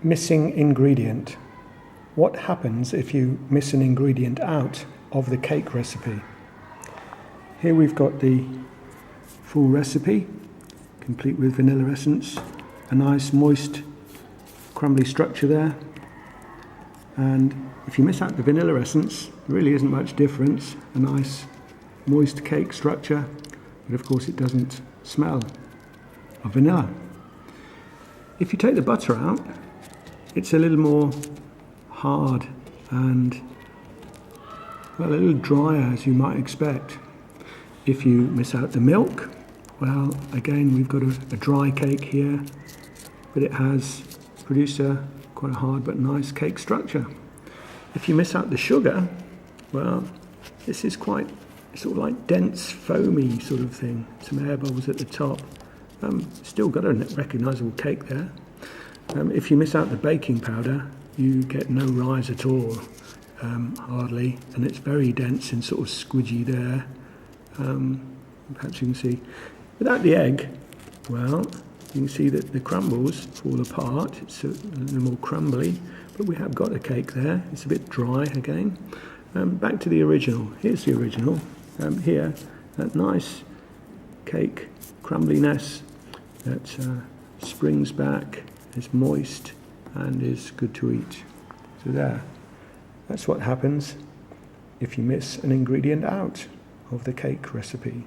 missing ingredient. What happens if you miss an ingredient out of the cake recipe? Here we've got the full recipe, complete with vanilla essence, a nice moist crumbly structure there. And if you miss out the vanilla essence, there really isn't much difference. A nice moist cake structure, but of course it doesn't smell of vanilla. If you take the butter out, it's a little more hard and, well, a little drier, as you might expect. If you miss out the milk, well, again, we've got a dry cake here, but it has produced quite a hard but nice cake structure. If you miss out the sugar, well, this is quite sort of like dense, foamy sort of thing. Some air bubbles at the top. Still got a recognisable cake there. If you miss out the baking powder, you get no rise at all, hardly, and it's very dense and sort of squidgy there. Perhaps you can see. Without the egg, well, you can see that the crumbles fall apart. It's a little more crumbly, but we have got a cake there. It's a bit dry again. Back to the original. Here's the original. Here, that nice cake crumbliness that springs back, is moist and is good to eat. So there, that's what happens if you miss an ingredient out of the cake recipe.